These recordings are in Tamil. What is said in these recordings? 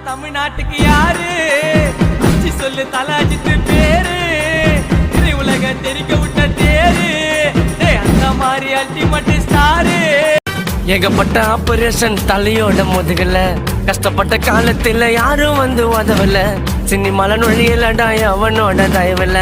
தமிழ்நாட்டுக்கு யாரு அச்சி சொல்லு தலாஜித்து பேரு உலக தெரிக்க விட்ட தேரு அந்த மாதிரி அல்டிமேட் ஸ்டாரு. ஏகப்பட்ட ஆபரேஷன் தலையோட முதுகல கஷ்டப்பட்ட காலத்துல யாரும் வந்து உதவல சினிமால நுழையலடா அவனோட தயவுல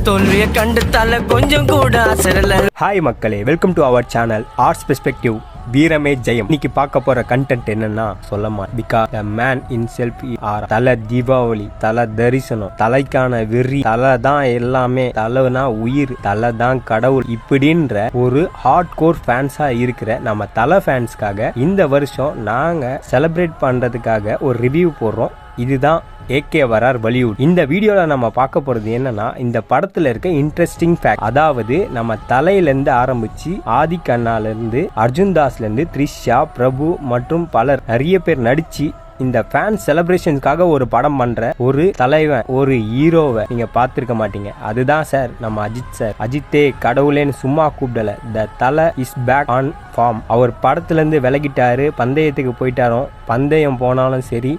தோல்வியை கண்டு தலை கொஞ்சம் கூட அசரல. ஹாய் மக்களே, welcome to our channel arts perspective. வீரமே ஜெயம். இன்னைக்கு பார்க்க போற கண்டென்ட் என்னன்னா சொல்லமா because the man himself are தலை தீபாவளி, தலை தரிசனம், தலைக்கான வெறி, தலை தான் எல்லாமே, தலைனா உயிர், தலை தான் கடவுள் இப்படின்ற ஒரு ஹார்ட் கோர் ஃபேன்ஸா இருக்கிற நம்ம தலை ஃபேன்ஸ்க்காக இந்த வருஷம் நாங்க செலிப்ரேட் பண்றதுக்காக ஒரு ரிவ்யூ போடுறோம். இதுதான் ஏகே வரார் பாலிவுட். இந்த வீடியோல நம்ம பார்க்க போறது என்னன்னா இந்த படத்துல இருக்க இன்ட்ரெஸ்டிங் ஃபேக்ட். அதாவது நம்ம தலையில இருந்து ஆரம்பிச்சு ஆதி கண்ணால இருந்து அர்ஜுன் தாஸ்ல இருந்து த்ரிஷா, பிரபு மற்றும் பலர் நிறைய பேர் நடிச்சு இந்த ஃபேன் செலிப்ரேஷனுக்காக ஒரு படம் பண்ற ஒரு தலைவன், ஒரு ஹீரோவை நீங்க பார்த்திருக்க மாட்டீங்க. அதுதான் சார் நம்ம அஜித் சார். அஜித்தே கடவுளேன்னு சும்மா கூப்பிடல, த தலை இஸ் பேக் ஆன் ஃபார்ம். அவர் படத்துல இருந்து விலகிட்டாரு, பந்தயத்துக்கு போயிட்டாரோ, பந்தயம் போனாலும் சரி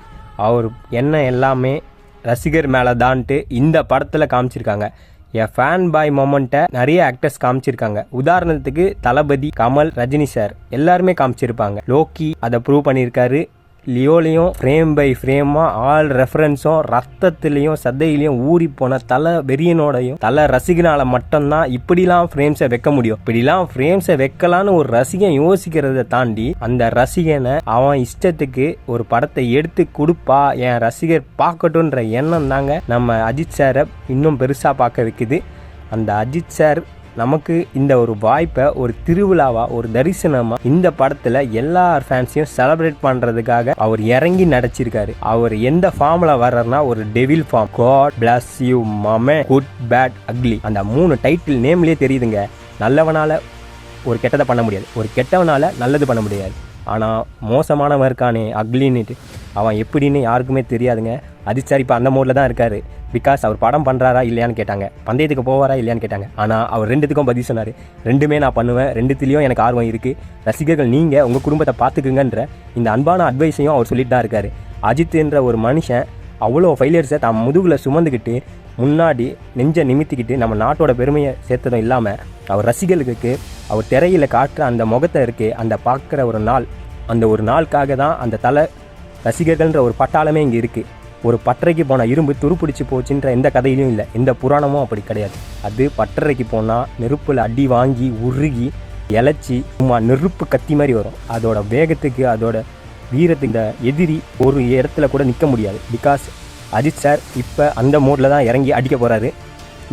அவர் என்ன எல்லாமே ரசிகர் மேலே தான்ட்டு இந்த படத்தில் காமிச்சிருக்காங்க. என் ஃபேன் பாய் மொமெண்ட்டை நிறைய ஆக்டர்ஸ் காமிச்சிருக்காங்க. உதாரணத்துக்கு தளபதி, கமல், ரஜினி சார் எல்லாருமே காமிச்சிருப்பாங்க. லோக்கி அதை ப்ரூவ் பண்ணியிருக்காரு. லியோலையும் ஃப்ரேம் பை ஃப்ரேமாக ஆல் ரெஃபரன்ஸும் ரத்தத்துலேயும் சதையிலையும் ஊறி போன தலை வெறியனோடையும் தலை ரசிகனால மட்டும்தான் இப்படிலாம் ஃப்ரேம்ஸை வைக்க முடியும். இப்படிலாம் ஃப்ரேம்ஸை வைக்கலான்னு ஒரு ரசிகன் யோசிக்கிறத தாண்டி அந்த ரசிகனை அவன் இஷ்டத்துக்கு ஒரு படத்தை எடுத்து கொடுப்பா, என் ரசிகர் பார்க்கட்டுன்ற எண்ணம் தாங்க நம்ம அஜித் சாரை இன்னும் பெருசாக பார்க்க வைக்குது. அந்த அஜித் சார் நமக்கு இந்த ஒரு வாய்ப்பை ஒரு திருவிழாவா, ஒரு தரிசனமா இந்த படத்துல எல்லா ஃபேன்ஸையும் செலிப்ரேட் பண்றதுக்காக அவர் இறங்கி நடிச்சிருக்காரு. அவர் எந்த ஃபார்ம்ல வர்றாருன்னா ஒரு devil form. God bless you மாமே, குட் பேட் அக்லி. அந்த 3 டைட்டில் நேம்லயே தெரியுதுங்க. நல்லவனால ஒரு கெட்டதை பண்ண முடியாது, ஒரு கெட்டவனால நல்லது பண்ண முடியாது. ஆனால் மோசமானவன் இருக்கானே அக்லின்னுட்டு, அவன் எப்படின்னு யாருக்குமே தெரியாதுங்க. அஜித் சார் இப்போ அந்த மோடில் தான் இருக்காரு. பிகாஸ் அவர் படம் பண்ணுறாரா இல்லையான்னு கேட்டாங்க, பந்தயத்துக்கு போவாரா இல்லையான்னு கேட்டாங்க. ஆனால் அவர் ரெண்டுத்துக்கும் பதில் சொன்னார். ரெண்டுமே நான் பண்ணுவேன், ரெண்டுத்துலேயும் எனக்கு ஆர்வம் இருக்குது. ரசிகர்கள் நீங்கள் உங்கள் குடும்பத்தை பார்த்துக்குங்கன்ற இந்த அன்பான அட்வைஸையும் அவர் சொல்லிட்டு தான் இருக்காரு. அஜித்ன்ற ஒரு மனுஷன் அவ்வளோ ஃபெயிலியர்ஸை தான் முதுகில் சுமந்துக்கிட்டு முன்னாடி நெஞ்சை நிமித்திக்கிட்டு நம்ம நாட்டோட பெருமையை சேர்த்ததும் இல்லாமல் அவர் ரசிகர்களுக்கு அவர் திரையில் காட்டுற அந்த முகத்தை இருக்கு, அந்த பார்க்குற ஒரு நாள், அந்த ஒரு நாளுக்காக தான் அந்த தலை ரசிகர்கள்ன்ற ஒரு பட்டாளமே இங்கே இருக்குது. ஒரு பட்டறைக்கு போனால் இரும்பு துருப்பிடிச்சு போச்சுன்ற எந்த கதையிலையும் இல்லை, எந்த புராணமும் அப்படி கிடையாது. அது பட்டறைக்கு போனால் நெருப்பில் அடி வாங்கி உருகி இலைச்சி சும்மா நெருப்பு கத்தி மாதிரி வரும். அதோட வேகத்துக்கு, அதோட வீரத்துக்கு இந்த எதிரி ஒரு இடத்துல கூட நிற்க முடியாது. பிகாஸ் அஜித் சார் இப்போ அந்த மோடில் தான் இறங்கி அடிக்க போகிறாரு.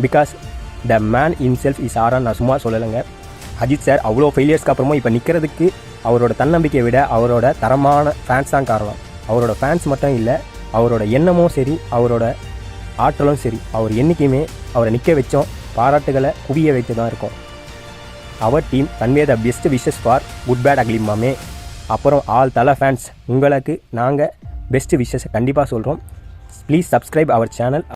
Because the man himself is ஆரான்னு நான் சும்மா சொல்லலைங்க. அஜித் சார் அவ்வளோ ஃபெயிலியர்ஸ்க்கு அப்புறமும் இப்போ நிற்கிறதுக்கு அவரோட தன்னம்பிக்கையை விட அவரோட தரமான ஃபேன்ஸ் தான் காரணம். அவரோட ஃபேன்ஸ் மட்டும் இல்லை, அவரோட எண்ணமும் சரி, அவரோட ஆற்றலும் சரி, அவர் என்றைக்குமே அவரை நிற்க வச்சோம், பாராட்டுகளை குவிய வைத்து தான் இருக்கும். Our team convey the best wishes for Good bad Ugly மாமே. அப்புறம் ஆல் தலை ஃபேன்ஸ், உங்களுக்கு நாங்கள் பெஸ்ட் விஷஸை கண்டிப்பாக சொல்கிறோம். Please subscribe our channel.